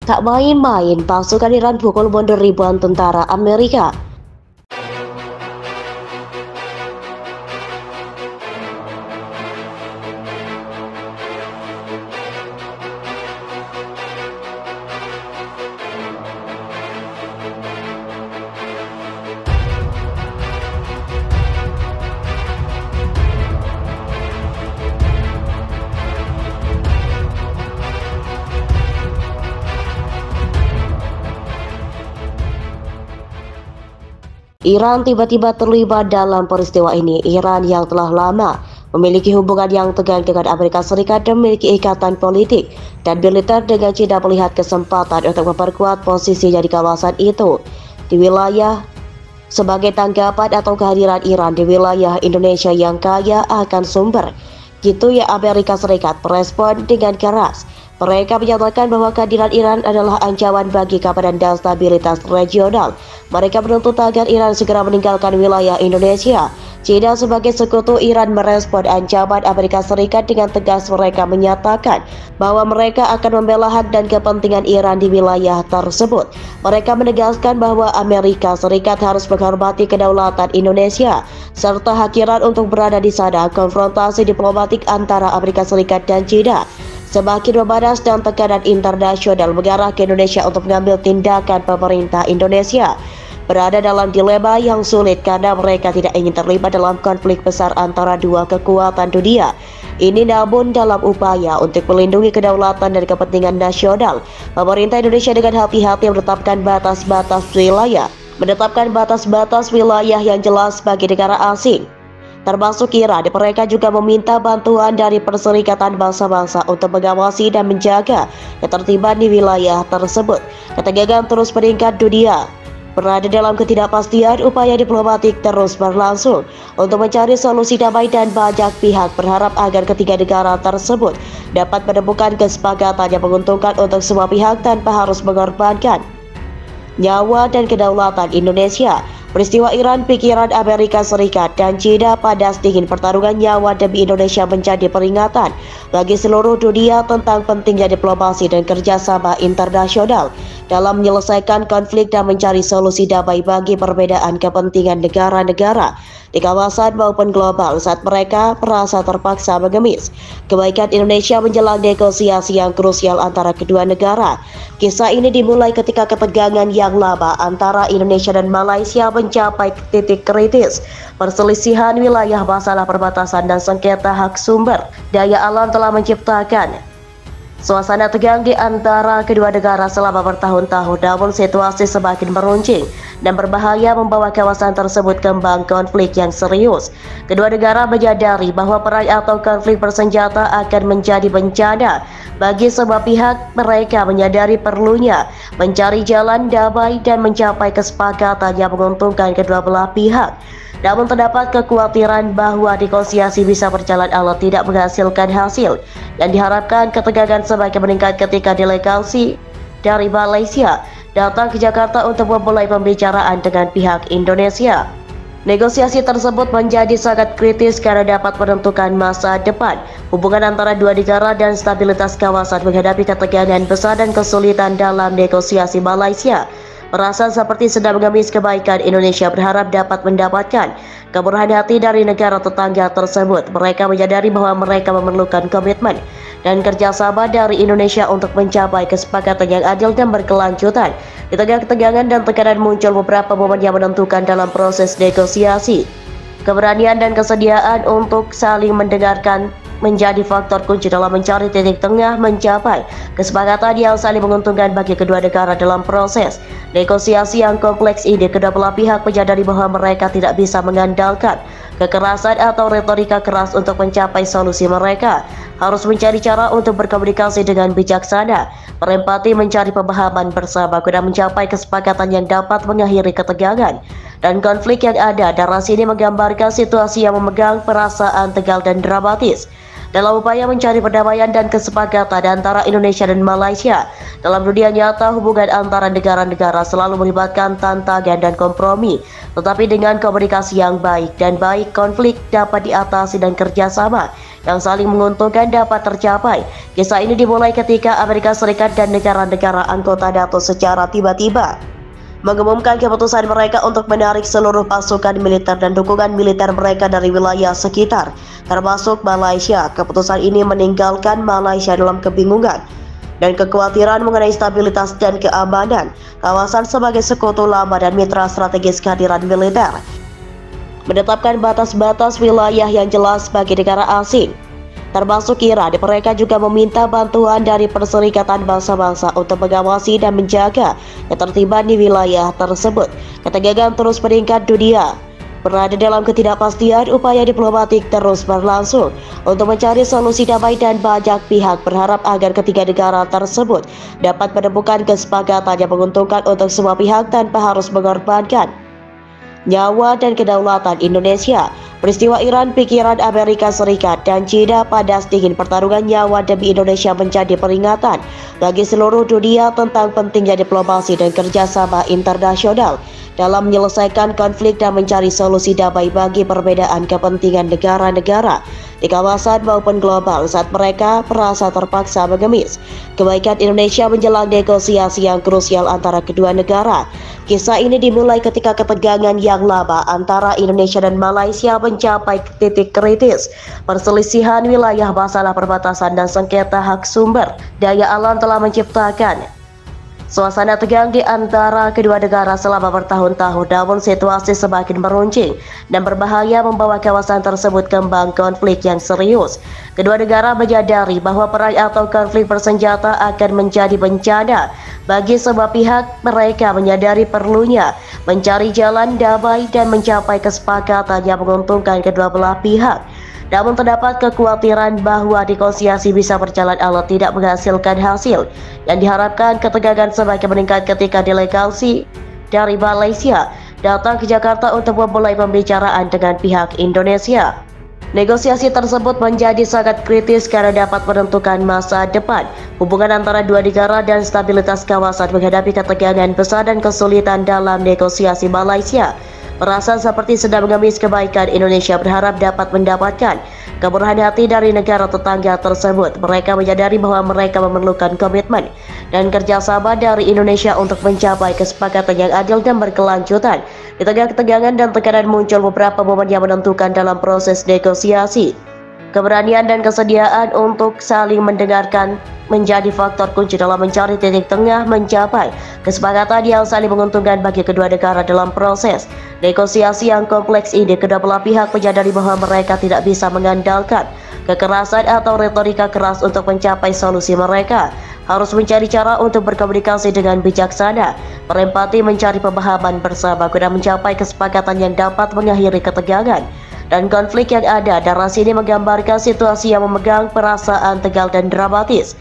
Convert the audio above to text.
Tak main-main, pasukan Iran pukul mundur ribuan tentara Amerika. Iran tiba-tiba terlibat dalam peristiwa ini. Iran yang telah lama memiliki hubungan yang tegang dengan Amerika Serikat dan memiliki ikatan politik dan militer dengan China melihat kesempatan untuk memperkuat posisinya di kawasan itu di wilayah sebagai tanggapan atau kehadiran Iran di wilayah Indonesia yang kaya akan sumber. Gitu ya, Amerika Serikat merespon dengan keras. Mereka menyatakan bahwa kehadiran Iran adalah ancaman bagi keamanan dan stabilitas regional. Mereka menuntut agar Iran segera meninggalkan wilayah Indonesia. China sebagai sekutu Iran merespon ancaman Amerika Serikat dengan tegas. Mereka menyatakan bahwa mereka akan membela hak dan kepentingan Iran di wilayah tersebut. Mereka menegaskan bahwa Amerika Serikat harus menghormati kedaulatan Indonesia serta hak Iran untuk berada di sana. Konfrontasi diplomatik antara Amerika Serikat dan China semakin memanas dan tekanan internasional mengarah ke Indonesia untuk mengambil tindakan. Pemerintah Indonesia berada dalam dilema yang sulit karena mereka tidak ingin terlibat dalam konflik besar antara dua kekuatan dunia ini. Namun dalam upaya untuk melindungi kedaulatan dan kepentingan nasional, pemerintah Indonesia dengan hati-hati menetapkan batas-batas wilayah yang jelas bagi negara asing termasuk Iran. Mereka juga meminta bantuan dari Perserikatan Bangsa-Bangsa untuk mengawasi dan menjaga ketertiban di wilayah tersebut. Ketegangan terus meningkat, dunia berada dalam ketidakpastian. Upaya diplomatik terus berlangsung untuk mencari solusi damai dan banyak pihak berharap agar ketiga negara tersebut dapat menemukan kesepakatan yang menguntungkan untuk semua pihak tanpa harus mengorbankan nyawa dan kedaulatan Indonesia. Peristiwa Iran, pikiran Amerika Serikat dan China padas dingin. Pertarungan nyawa demi Indonesia menjadi peringatan bagi seluruh dunia tentang pentingnya diplomasi dan kerjasama internasional dalam menyelesaikan konflik dan mencari solusi damai bagi perbedaan kepentingan negara-negara di kawasan maupun global saat mereka merasa terpaksa mengemis kebaikan Indonesia menjelang negosiasi yang krusial antara kedua negara. Kisah ini dimulai ketika ketegangan yang lama antara Indonesia dan Malaysia mencapai titik kritis. Perselisihan wilayah, masalah perbatasan dan sengketa hak sumber daya alam telah menciptakan suasana tegang di antara kedua negara selama bertahun-tahun. Namun situasi semakin meruncing dan berbahaya, membawa kawasan tersebut kembang konflik yang serius. Kedua negara menyadari bahwa perang atau konflik bersenjata akan menjadi bencana bagi semua pihak. Mereka menyadari perlunya mencari jalan damai dan mencapai kesepakatan yang menguntungkan kedua belah pihak. Namun terdapat kekhawatiran bahwa negosiasi bisa berjalan alot tidak menghasilkan hasil yang diharapkan. Ketegangan semakin meningkat ketika delegasi dari Malaysia datang ke Jakarta untuk memulai pembicaraan dengan pihak Indonesia. Negosiasi tersebut menjadi sangat kritis karena dapat menentukan masa depan hubungan antara dua negara dan stabilitas kawasan. Menghadapi ketegangan besar dan kesulitan dalam negosiasi, Malaysia merasa seperti sedang mengemis kebaikan Indonesia, berharap dapat mendapatkan kemurahan hati dari negara tetangga tersebut. Mereka menyadari bahwa mereka memerlukan komitmen dan kerjasama dari Indonesia untuk mencapai kesepakatan yang adil dan berkelanjutan. Di tengah ketegangan dan tekanan muncul beberapa momen yang menentukan dalam proses negosiasi. Keberanian dan kesediaan untuk saling mendengarkan menjadi faktor kunci dalam mencari titik tengah, mencapai kesepakatan yang saling menguntungkan bagi kedua negara. Dalam proses negosiasi yang kompleks ini, kedua belah pihak menyadari bahwa mereka tidak bisa mengandalkan kekerasan atau retorika keras untuk mencapai solusi. Mereka harus mencari cara untuk berkomunikasi dengan bijaksana, berempati, mencari pemahaman bersama guna mencapai kesepakatan yang dapat mengakhiri ketegangan dan konflik yang ada. Narasi ini menggambarkan situasi yang memegang perasaan tegang dan dramatis dalam upaya mencari perdamaian dan kesepakatan antara Indonesia dan Malaysia. Dalam dunia nyata, hubungan antara negara-negara selalu melibatkan tantangan dan kompromi, tetapi dengan komunikasi yang baik, konflik dapat diatasi dan kerjasama yang saling menguntungkan dapat tercapai. Kisah ini dimulai ketika Amerika Serikat dan negara-negara anggota NATO secara tiba-tiba mengumumkan keputusan mereka untuk menarik seluruh pasukan militer dan dukungan militer mereka dari wilayah sekitar, termasuk Malaysia. Keputusan ini meninggalkan Malaysia dalam kebingungan dan kekhawatiran mengenai stabilitas dan keamanan kawasan sebagai sekutu lama dan mitra strategis kehadiran militer. Menetapkan batas-batas wilayah yang jelas bagi negara asing, termasuk Iran. Mereka juga meminta bantuan dari Perserikatan Bangsa-Bangsa untuk mengawasi dan menjaga ketertiban di wilayah tersebut. Ketegangan terus meningkat, dunia berada dalam ketidakpastian. Upaya diplomatik terus berlangsung untuk mencari solusi damai dan banyak pihak berharap agar ketiga negara tersebut dapat menemukan kesepakatan yang menguntungkan untuk semua pihak tanpa harus mengorbankan nyawa dan kedaulatan Indonesia. Peristiwa Iran, pikiran Amerika Serikat dan China panas dingin. Pertarungan nyawa demi Indonesia menjadi peringatan bagi seluruh dunia tentang pentingnya diplomasi dan kerjasama internasional dalam menyelesaikan konflik dan mencari solusi damai bagi perbedaan kepentingan negara-negara di kawasan maupun global saat mereka merasa terpaksa mengemis kebaikan Indonesia menjelang negosiasi yang krusial antara kedua negara. Kisah ini dimulai ketika ketegangan yang lama antara Indonesia dan Malaysia mencapai titik kritis. Perselisihan wilayah, masalah perbatasan, dan sengketa hak sumber daya alam telah menciptakan suasana tegang di antara kedua negara selama bertahun-tahun. Namun situasi semakin meruncing dan berbahaya, membawa kawasan tersebut kembang konflik yang serius. Kedua negara menyadari bahwa perang atau konflik bersenjata akan menjadi bencana bagi semua pihak. Mereka menyadari perlunya mencari jalan damai dan mencapai kesepakatan yang menguntungkan kedua belah pihak. Namun terdapat kekhawatiran bahwa negosiasi bisa berjalan alot tidak menghasilkan hasil yang diharapkan. Ketegangan semakin meningkat ketika delegasi dari Malaysia datang ke Jakarta untuk memulai pembicaraan dengan pihak Indonesia. Negosiasi tersebut menjadi sangat kritis karena dapat menentukan masa depan hubungan antara dua negara dan stabilitas kawasan. Menghadapi ketegangan besar dan kesulitan dalam negosiasi, Malaysia merasa seperti sedang mengemis kebaikan Indonesia, berharap dapat mendapatkan kemurahan hati dari negara tetangga tersebut. Mereka menyadari bahwa mereka memerlukan komitmen dan kerjasama dari Indonesia untuk mencapai kesepakatan yang adil dan berkelanjutan. Di tengah ketegangan dan tekanan muncul beberapa momen yang menentukan dalam proses negosiasi. Keberanian dan kesediaan untuk saling mendengarkan menjadi faktor kunci dalam mencari titik tengah, mencapai kesepakatan yang saling menguntungkan bagi kedua negara. Dalam proses negosiasi yang kompleks ini, kedua belah pihak menyadari bahwa mereka tidak bisa mengandalkan kekerasan atau retorika keras untuk mencapai solusi. Mereka harus mencari cara untuk berkomunikasi dengan bijaksana, berempati, mencari pemahaman bersama guna mencapai kesepakatan yang dapat mengakhiri ketegangan dan konflik yang ada. Narasi ini menggambarkan situasi yang memegang perasaan tegang dan dramatis